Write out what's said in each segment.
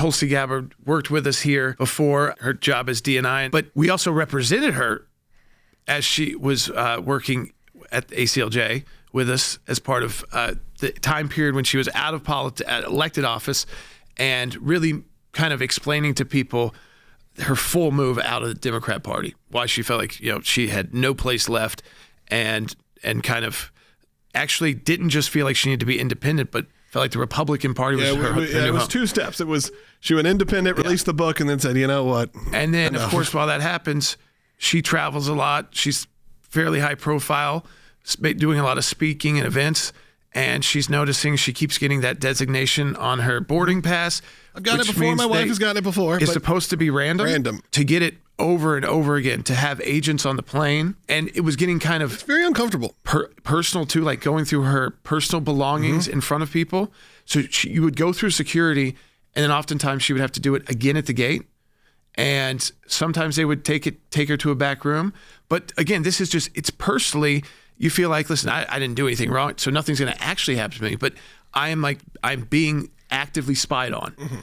Tulsi Gabbard worked with us here before her job as DNI, but we also represented her as she was working at the ACLJ with us as part of the time period when she was out of elected office, and really kind of explaining to people her full move out of the Democrat Party, why she felt like, she had no place left, and kind of actually didn't just feel like she needed to be independent, but felt like the Republican Party was her it was 2 steps. It was she went independent, released the book, and then said, you know what? And then, of course, while that happens, she travels a lot. She's fairly high profile, doing a lot of speaking and events, and she's noticing she keeps getting that designation on her boarding pass. I've gotten it before. My wife has gotten it before. It's supposed to be random. To get it over and over again, to have agents on the plane. And it was getting kind of... It's very uncomfortable. Personal, too, like going through her personal belongings in front of people. So you would go through security, and then oftentimes she would have to do it again at the gate. And sometimes they would take her to a back room. But again, this is just, it's personally, you feel like, listen, I didn't do anything wrong, so nothing's going to actually happen to me. But I'm being actively spied on. Mm-hmm.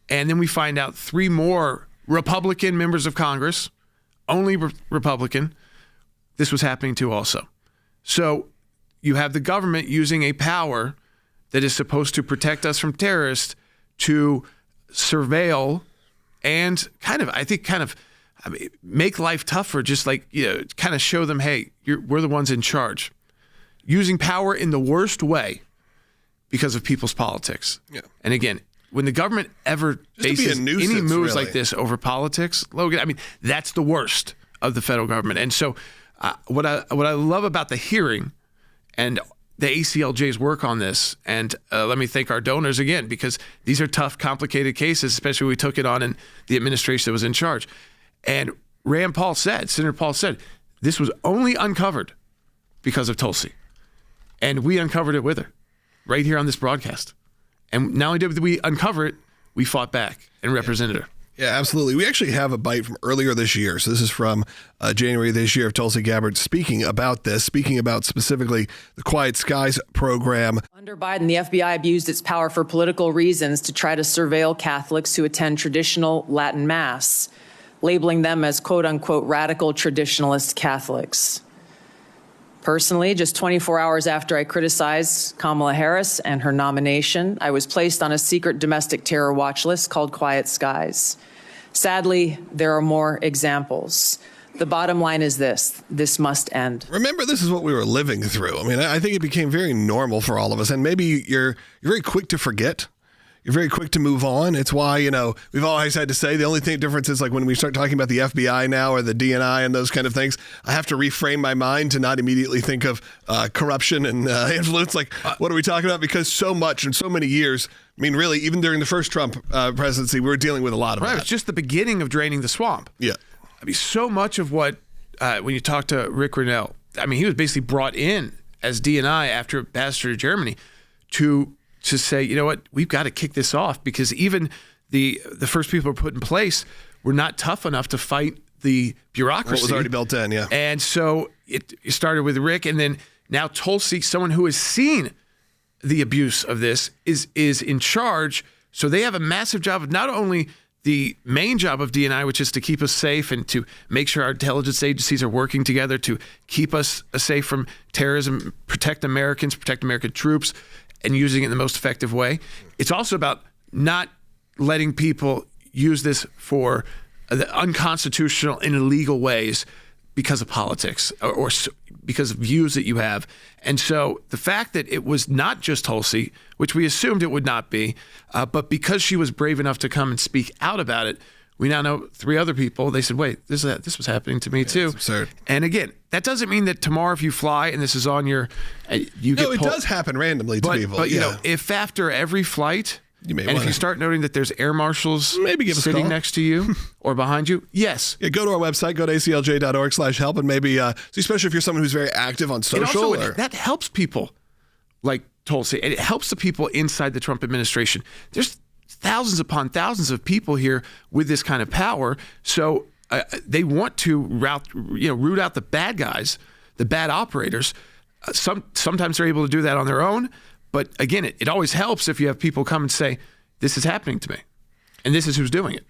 And then we find out 3 more Republican members of Congress, only Republican, this was happening to also. So you have the government using a power that is supposed to protect us from terrorists to surveil and kind of make life tougher, just like, kind of show them, hey, we're the ones in charge. Using power in the worst way because of people's politics. Yeah. And again, when the government ever faces any moves like this over politics, Logan, that's the worst of the federal government. And so what I love about the hearing and the ACLJ's work on this, and let me thank our donors again, because these are tough, complicated cases, especially when we took it on in the administration that was in charge. And Senator Paul said, this was only uncovered because of Tulsi. And we uncovered it with her right here on this broadcast. And not only did we uncover it, we fought back and represented her. Yeah, absolutely. We actually have a bite from earlier this year. So this is from January this year of Tulsi Gabbard speaking about specifically the Quiet Skies program. Under Biden, the FBI abused its power for political reasons to try to surveil Catholics who attend traditional Latin Mass, labeling them as quote unquote radical traditionalist Catholics. Personally, just 24 hours after I criticized Kamala Harris and her nomination, I was placed on a secret domestic terror watch list called Quiet Skies. Sadly, there are more examples. The bottom line is this must end. Remember, this is what we were living through. I think it became very normal for all of us, and maybe you're very quick to forget. You're very quick to move on. It's why, we've always had to say the only difference is like when we start talking about the FBI now or the DNI and those kind of things, I have to reframe my mind to not immediately think of corruption and influence. Like, what are we talking about? Because so much and so many years, really, even during the first Trump presidency, we were dealing with a lot of that. It's just the beginning of draining the swamp. Yeah. So much of what, when you talk to Rick Grinnell, he was basically brought in as DNI after ambassador to Germany to say, you know what, we've got to kick this off, because even the first people put in place were not tough enough to fight the bureaucracy. What was already built in, yeah. And so it started with Rick, and then now Tulsi, someone who has seen the abuse of this, is in charge. So they have a massive job of not only the main job of DNI, which is to keep us safe and to make sure our intelligence agencies are working together to keep us safe from terrorism, protect Americans, protect American troops, and using it in the most effective way. It's also about not letting people use this for the unconstitutional and illegal ways because of politics or because of views that you have. And so the fact that it was not just Tulsi, which we assumed it would not be, but because she was brave enough to come and speak out about it, we now know 3 other people. They said, wait, this was happening to me too. It's absurd. And again, that doesn't mean that tomorrow if you fly and this is on your, you get it does happen randomly to people. But if after every flight, if you start noting that there's air marshals sitting next to you or behind you, yes. Yeah, go to our website, go to aclj.org/help, and maybe, especially if you're someone who's very active on social. That helps people like Tulsi. It helps the people inside the Trump administration. There's thousands upon thousands of people here with this kind of power. So they want to root out the bad guys, the bad operators. Sometimes they're able to do that on their own. But again, it always helps if you have people come and say, this is happening to me. And this is who's doing it.